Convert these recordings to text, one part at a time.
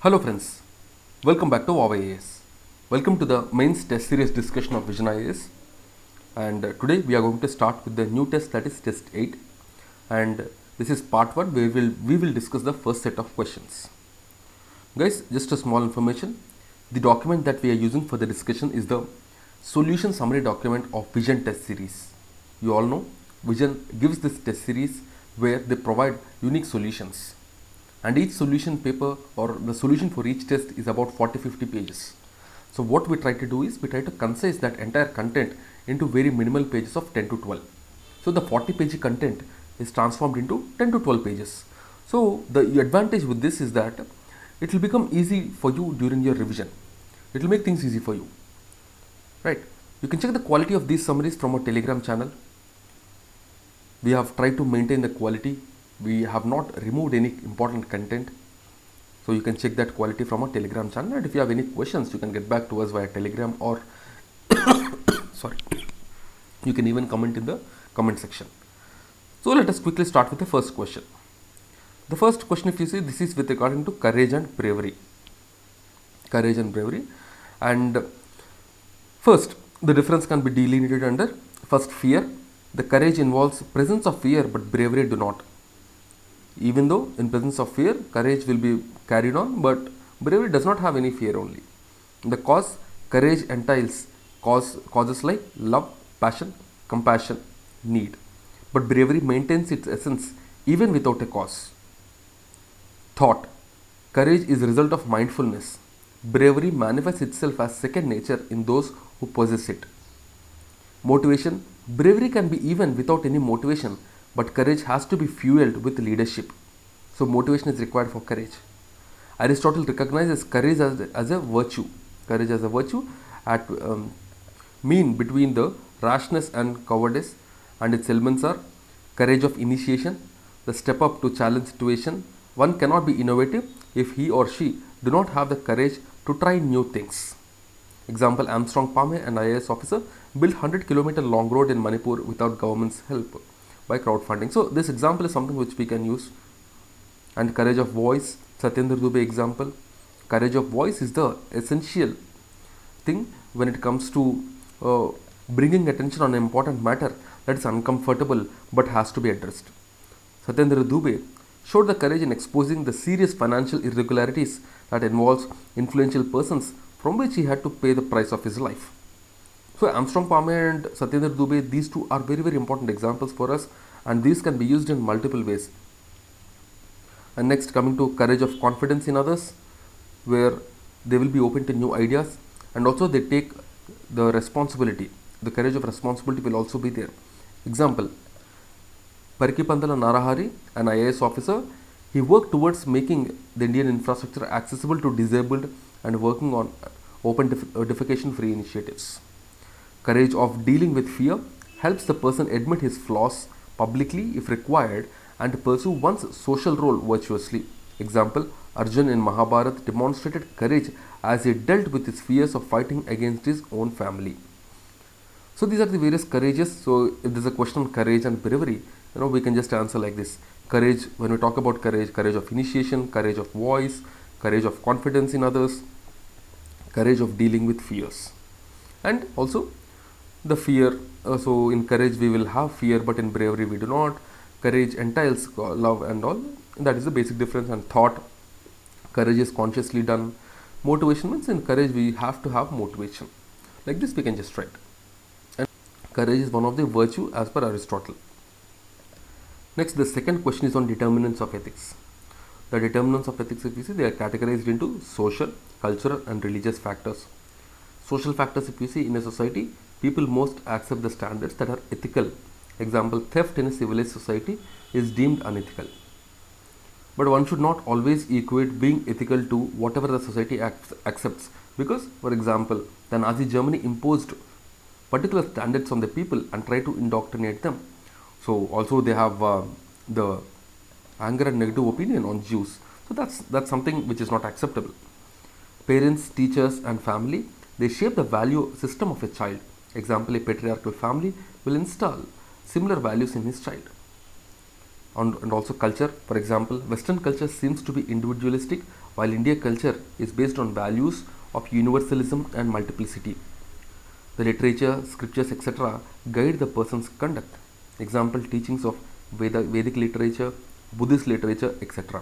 Hello friends, welcome back to VOWIAS. Welcome to the mains test series discussion of Vision IAS, and today we are going to start with the new test, that is test 8, and this is part 1 where we will discuss the first set of questions. Guys, just a small information, the document that we are using for the discussion is the solution summary document of Vision test series. You all know Vision gives this test series where they provide unique solutions. And each solution paper or the solution for each test is about 40-50 pages. So what we try to do is we try to concise that entire content into very minimal pages of 10 to 12. So the 40-page content is transformed into 10 to 12 pages. So the advantage with this is that it will become easy for you during your revision. It will make things easy for you. Right? You can check the quality of these summaries from our Telegram channel. We have tried to maintain the quality. We have not removed any important content, so you can check that quality from our Telegram channel, and if you have any questions you can get back to us via Telegram or sorry, you can even comment in the comment section. So let us quickly start with the first question. The first question, if you see, this is with regarding to courage and bravery. Courage and bravery, and first the difference can be delineated under first fear. The courage involves presence of fear, but bravery do not. Even though in presence of fear, courage will be carried on, but bravery does not have any fear only. The cause, courage entails causes like love, passion, compassion, need. But bravery maintains its essence even without a cause. Thought, courage is a result of mindfulness. Bravery manifests itself as second nature in those who possess it. Motivation, bravery can be even without any motivation, but courage has to be fueled with leadership. So motivation is required for courage. Aristotle recognizes courage as a virtue. Courage as a virtue at mean between the rashness and cowardice, and its elements are courage of initiation, the step up to challenge situation. One cannot be innovative if he or she do not have the courage to try new things. Example, Armstrong Palmer, an IAS officer, built 100-kilometer long road in Manipur without government's help by crowdfunding. So this example is something which we can use. And courage of voice, Satyendra Dubey example. Courage of voice is the essential thing when it comes to bringing attention on an important matter that is uncomfortable but has to be addressed. Satyendra Dubey showed the courage in exposing the serious financial irregularities that involves influential persons from which he had to pay the price of his life. So Armstrong Palmer and Satyendra Dubey, these two are very, very important examples for us, and these can be used in multiple ways. And next, coming to courage of confidence in others, where they will be open to new ideas and also they take the responsibility. The courage of responsibility will also be there. Example, Parikipandala Narahari, an IAS officer, he worked towards making the Indian infrastructure accessible to disabled and working on open defecation free initiatives. Courage of dealing with fear helps the person admit his flaws publicly if required and pursue one's social role virtuously. Example, Arjun in Mahabharata demonstrated courage as he dealt with his fears of fighting against his own family. So these are the various courages. So if there's a question on courage and bravery, we can just answer like this. Courage, when we talk about courage, courage of initiation, courage of voice, courage of confidence in others, courage of dealing with fears. And also the fear, so in courage we will have fear, but in bravery we do not. Courage entails love and all, that is the basic difference. And thought, courage is consciously done. Motivation means in courage we have to have motivation. Like this we can just write. And courage is one of the virtue as per Aristotle. Next, the second question is on determinants of ethics. The determinants of ethics, if you see, they are categorized into social, cultural and religious factors. Social factors, if you see, in a society, people most accept the standards that are ethical. Example, theft in a civilized society is deemed unethical. But one should not always equate being ethical to whatever the society accepts, because, for example, the Nazi Germany imposed particular standards on the people and tried to indoctrinate them. So also they have the anger and negative opinion on Jews. So that's something which is not acceptable. Parents, teachers and family, they shape the value system of a child. Example, a patriarchal family will install similar values in his child. and also culture. For example, Western culture seems to be individualistic, while Indian culture is based on values of universalism and multiplicity. The literature, scriptures, etc. guide the person's conduct. Example, teachings of Vedic literature, Buddhist literature, etc.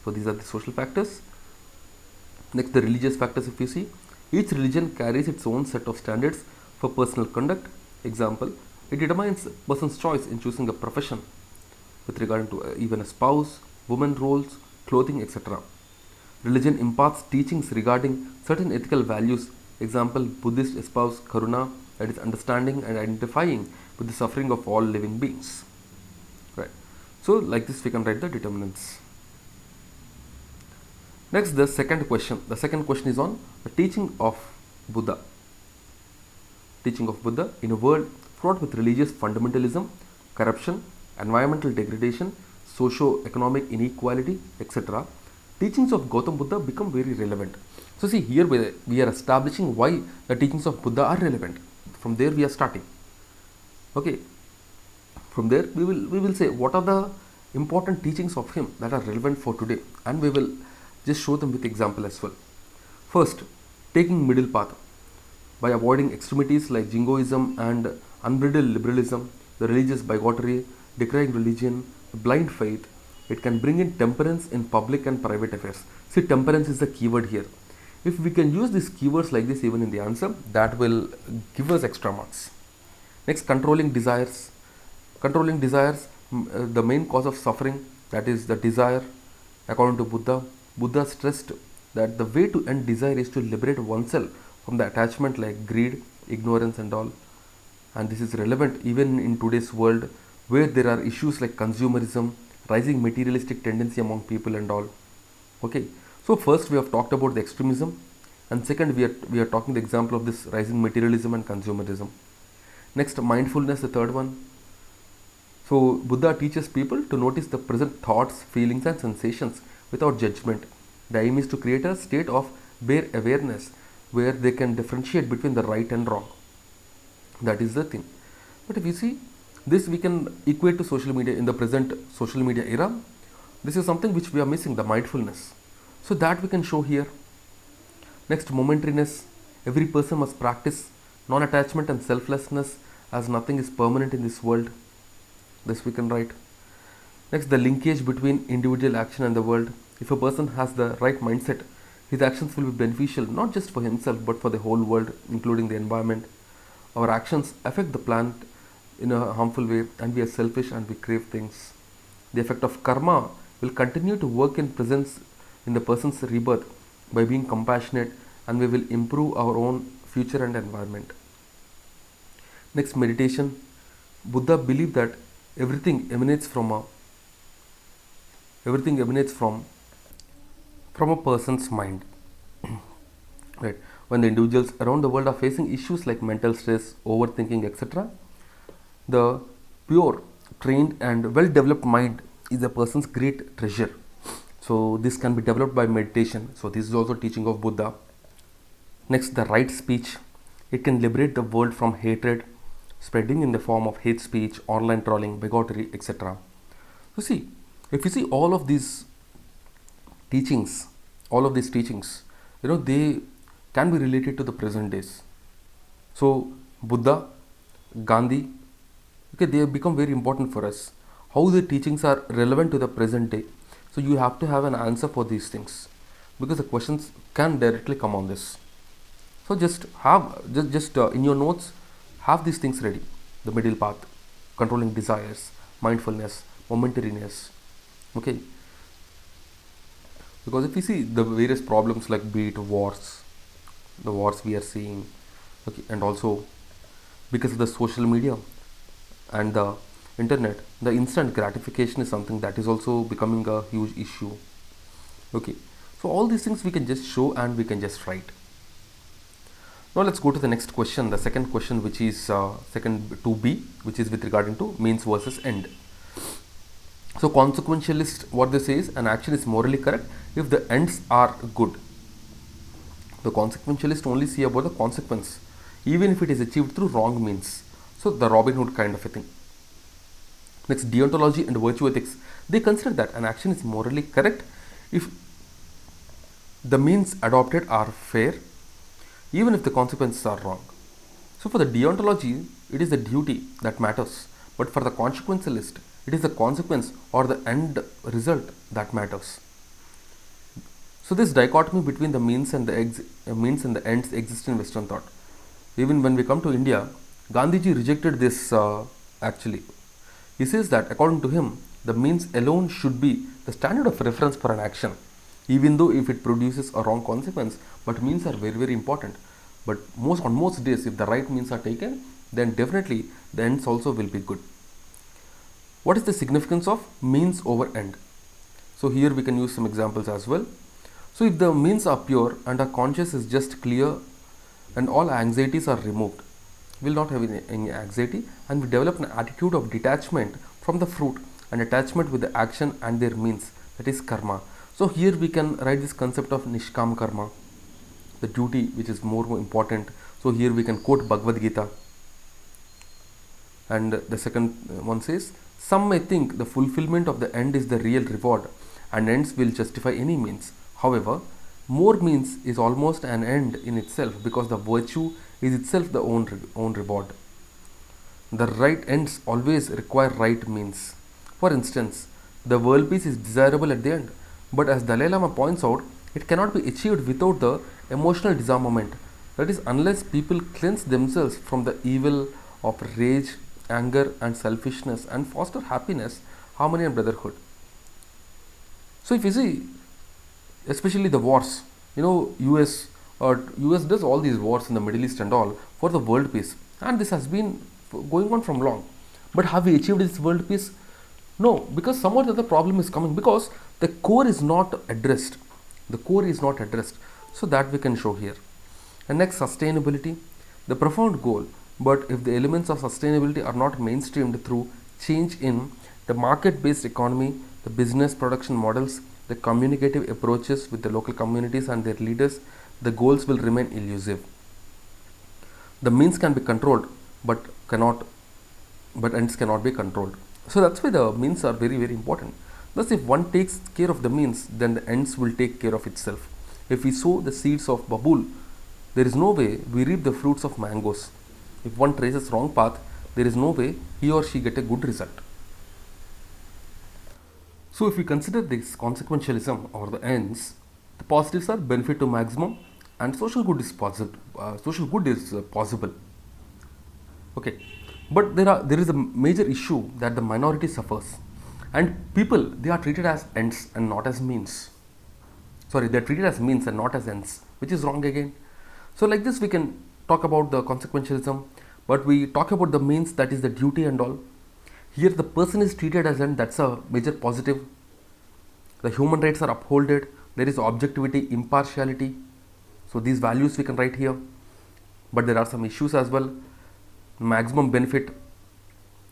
So these are the social factors. Next, the religious factors. If you see, each religion carries its own set of standards for personal conduct. Example, it determines a person's choice in choosing a profession with regard to even a spouse, women roles, clothing, etc. Religion imparts teachings regarding certain ethical values. Example, Buddhists espouse karuna, that is understanding and identifying with the suffering of all living beings. Right. So like this we can write the determinants. Next, the second question. The second question is on the teaching of Buddha. Teaching of Buddha in a world fraught with religious fundamentalism, corruption, environmental degradation, socio-economic inequality, etc. Teachings of Gautam Buddha become very relevant. So see, here we are establishing why the teachings of Buddha are relevant. From there we are starting. Okay. From there we will say what are the important teachings of him that are relevant for today, and we will just show them with example as well. First, taking middle path by avoiding extremities like jingoism and unbridled liberalism, the religious bigotry, decrying religion, blind faith. It can bring in temperance in public and private affairs. See, temperance is the keyword here. If we can use these keywords like this even in the answer, that will give us extra marks. Next, controlling desires. Controlling desires, the main cause of suffering, that is the desire. According to Buddha, Buddha stressed that the way to end desire is to liberate oneself from the attachment like greed, ignorance and all. And this is relevant even in today's world where there are issues like consumerism, rising materialistic tendency among people and all. Okay, so first we have talked about the extremism, and second we are talking the example of this rising materialism and consumerism. Next, mindfulness, the third one. So Buddha teaches people to notice the present thoughts, feelings and sensations without judgment. The aim is to create a state of bare awareness where they can differentiate between the right and wrong. That is the thing. But if you see, this we can equate to social media in the present social media era. This is something which we are missing, the mindfulness. So that we can show here. Next, momentariness. Every person must practice non-attachment and selflessness as nothing is permanent in this world. This we can write. Next, the linkage between individual action and the world. If a person has the right mindset, his actions will be beneficial not just for himself but for the whole world, including the environment. Our actions affect the planet in a harmful way, and we are selfish and we crave things. The effect of karma will continue to work in presence in the person's rebirth by being compassionate, and we will improve our own future and environment. Next, meditation. Buddha believed that everything emanates from a person's mind. Right. When the individuals around the world are facing issues like mental stress, overthinking, etc., the pure, trained and well-developed mind is a person's great treasure. So this can be developed by meditation. So this is also teaching of Buddha. Next, the right speech. It can liberate the world from hatred, spreading in the form of hate speech, online trolling, bigotry, etc. So see, if you see all of these teachings, they can be related to the present days. So Buddha, Gandhi, okay, they have become very important for us. How the teachings are relevant to the present day. So you have to have an answer for these things, because the questions can directly come on this. So just have in your notes, have these things ready. The middle path, controlling desires, mindfulness, momentariness. Okay. Because if you see the various problems like be it wars, the wars we are seeing, okay, and also because of the social media and the internet, the instant gratification is something that is also becoming a huge issue. Okay, so all these things we can just show and we can just write. Now let's go to the next question, the second question, which is second 2b, which is with regarding to means versus end. So consequentialist, what they say is an action is morally correct if the ends are good. The consequentialist only see about the consequence, even if it is achieved through wrong means. So the Robin Hood kind of a thing. Next, deontology and virtue ethics. They consider that an action is morally correct if the means adopted are fair, even if the consequences are wrong. So, for the deontology, it is the duty that matters, but for the consequentialist, it is the consequence or the end result that matters. So, this dichotomy between the means and the ends exists in Western thought. Even when we come to India, Gandhiji rejected this actually. He says that according to him, the means alone should be the standard of reference for an action, even though if it produces a wrong consequence, but means are very important. But on most days, if the right means are taken, then definitely the ends also will be good. What is the significance of means over end? So here we can use some examples as well. So if the means are pure and our conscience is just clear and all anxieties are removed, we will not have any anxiety, and we develop an attitude of detachment from the fruit and attachment with the action and their means, that is karma. So here we can write this concept of nishkam karma, the duty which is more important. So here we can quote Bhagavad Gita, and the second one says, some may think the fulfillment of the end is the real reward and ends will justify any means. However, more means is almost an end in itself, because the virtue is itself the own reward. The right ends always require right means. For instance, the world peace is desirable at the end, but as Dalai Lama points out, it cannot be achieved without the emotional disarmament. That is, unless people cleanse themselves from the evil of rage, anger and selfishness and foster happiness, harmony and brotherhood. So if you see, especially the wars, US does all these wars in the Middle East and all for the world peace, and this has been going on from long. But have we achieved this world peace? No, because some or the other problem is coming, because the core is not addressed. So that we can show here. And next, sustainability, the profound goal. But if the elements of sustainability are not mainstreamed through change in the market-based economy, the business production models, the communicative approaches with the local communities and their leaders, the goals will remain elusive. The means can be controlled, but ends cannot be controlled. So that's why the means are very important. Thus, if one takes care of the means, then the ends will take care of itself. If we sow the seeds of babul, there is no way we reap the fruits of mangoes. If one traces wrong path, there is no way he or she get a good result. So if we consider this consequentialism or the ends, the positives are benefit to maximum and social good is possible. Okay, but there is a major issue that the minority suffers, and people, they are treated as ends and not as means. Sorry, they are treated as means and not as ends, which is wrong again. So like this we can talk about the consequentialism, but we talk about the means, that is the duty and all. Here the person is treated as end, that's a major positive. The human rights are upholded, there is objectivity, impartiality. So these values we can write here, but there are some issues as well. Maximum benefit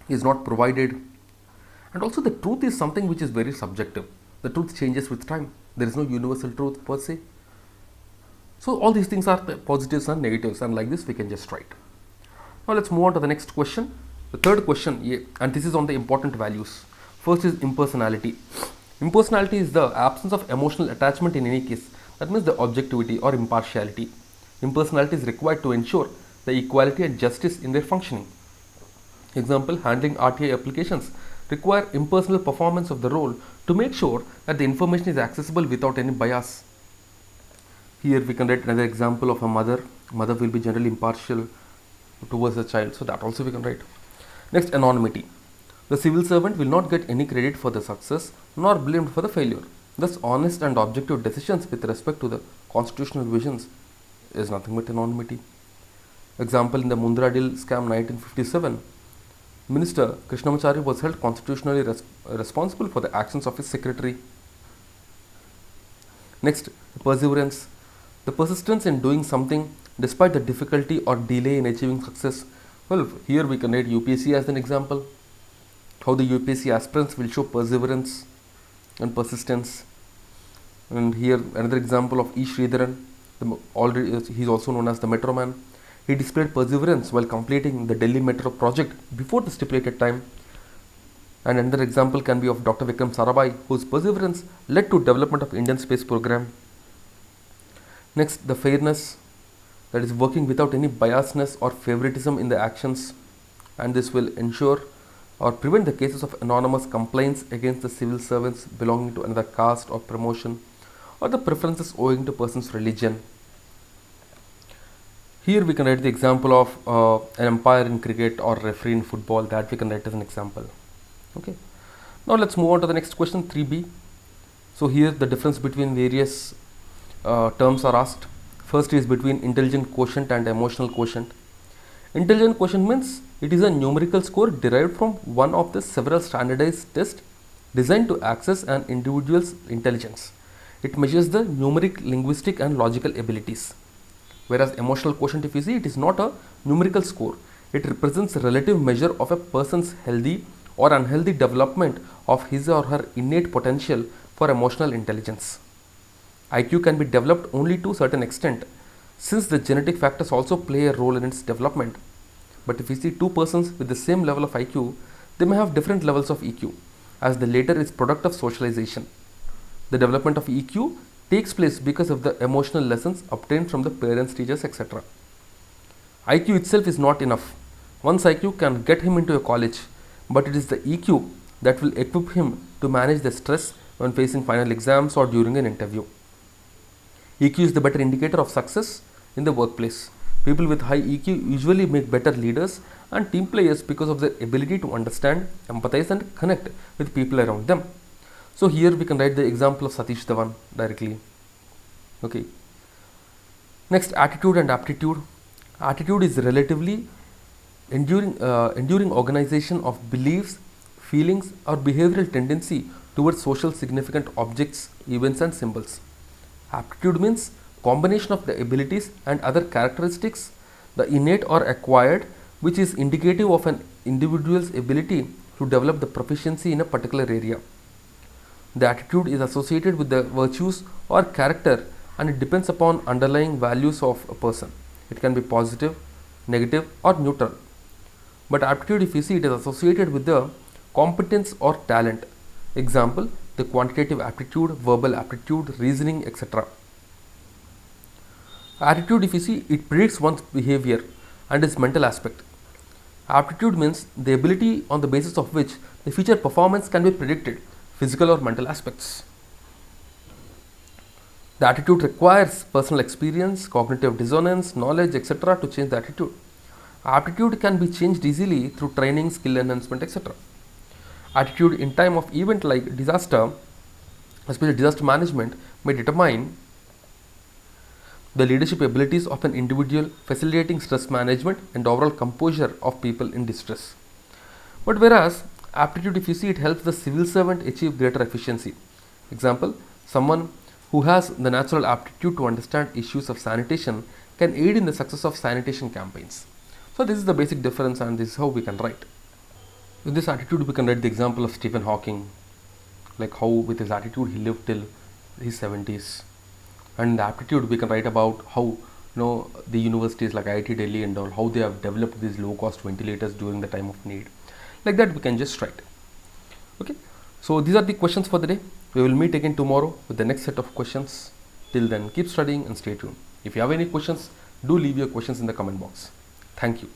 is not provided, and also the truth is something which is very subjective. The truth changes with time. There is no universal truth per se. So all these things are the positives and negatives, and like this we can just write. Now let's move on to the next question. The third question, and this is on the important values. First is impersonality. Impersonality is the absence of emotional attachment in any case. That means the objectivity or impartiality. Impersonality is required to ensure the equality and justice in their functioning. Example, handling RTI applications require impersonal performance of the role to make sure that the information is accessible without any bias. Here we can write another example of a mother. Mother will be generally impartial towards the child, so that also we can write. Next, anonymity. The civil servant will not get any credit for the success nor blamed for the failure. Thus, honest and objective decisions with respect to the constitutional visions is nothing but anonymity. Example, in the Mundra Deal scam 1957, Minister Krishnamachari was held constitutionally responsible for the actions of his secretary. Next, perseverance. The persistence in doing something despite the difficulty or delay in achieving success. Well, here we can write UPSC as an example. How the UPSC aspirants will show perseverance and persistence. And here another example of E. Sridharan. He is also known as the Metro Man. He displayed perseverance while completing the Delhi Metro project before the stipulated time. And another example can be of Dr. Vikram Sarabhai, whose perseverance led to development of Indian space program. Next, the fairness, that is working without any biasness or favoritism in the actions, and this will ensure or prevent the cases of anonymous complaints against the civil servants belonging to another caste or promotion, or the preferences owing to person's religion. Here we can write the example of an umpire in cricket or referee in football, that we can write as an example. Okay. Now let's move on to the next question, 3b. So here the difference between various terms are asked. First is between intelligent quotient and emotional quotient. Intelligent quotient means it is a numerical score derived from one of the several standardized tests designed to access an individual's intelligence. It measures the numeric, linguistic and logical abilities. Whereas emotional quotient, if you see, it is not a numerical score. It represents a relative measure of a person's healthy or unhealthy development of his or her innate potential for emotional intelligence. IQ can be developed only to a certain extent, since the genetic factors also play a role in its development. But if we see two persons with the same level of IQ, they may have different levels of EQ, as the latter is product of socialization. The development of EQ takes place because of the emotional lessons obtained from the parents, teachers, etc. IQ itself is not enough. One's IQ can get him into a college, but it is the EQ that will equip him to manage the stress when facing final exams or during an interview. EQ is the better indicator of success in the workplace. People with high EQ usually make better leaders and team players because of their ability to understand, empathize and connect with people around them. So here we can write the example of Satish Dhawan directly. Okay. Next, attitude and aptitude. Attitude is relatively enduring organization of beliefs, feelings or behavioral tendency towards social significant objects, events and symbols. Aptitude means combination of the abilities and other characteristics, the innate or acquired, which is indicative of an individual's ability to develop the proficiency in a particular area. The attitude is associated with the virtues or character and it depends upon underlying values of a person. It can be positive, negative or neutral. But aptitude, if you see, it is associated with the competence or talent. Example, the quantitative aptitude, verbal aptitude, reasoning, etc. Attitude, if you see, it predicts one's behavior and its mental aspect. Aptitude means the ability on the basis of which the future performance can be predicted, physical or mental aspects. The attitude requires personal experience, cognitive dissonance, knowledge, etc. to change the attitude. Aptitude can be changed easily through training, skill enhancement, etc. Attitude in time of event like disaster, especially disaster management, may determine the leadership abilities of an individual, facilitating stress management and overall composure of people in distress. But whereas aptitude, if you see, it helps the civil servant achieve greater efficiency. Example, someone who has the natural aptitude to understand issues of sanitation can aid in the success of sanitation campaigns. So this is the basic difference and this is how we can write. With this attitude, we can write the example of Stephen Hawking, like how with his attitude he lived till his 70s. And the aptitude, we can write about how the universities like IIT Delhi and all, how they have developed these low cost ventilators during the time of need. Like that we can just write. Okay, so these are the questions for the day. We will meet again tomorrow with the next set of questions. Till then, keep studying and stay tuned. If you have any questions, do leave your questions in the comment box. Thank you.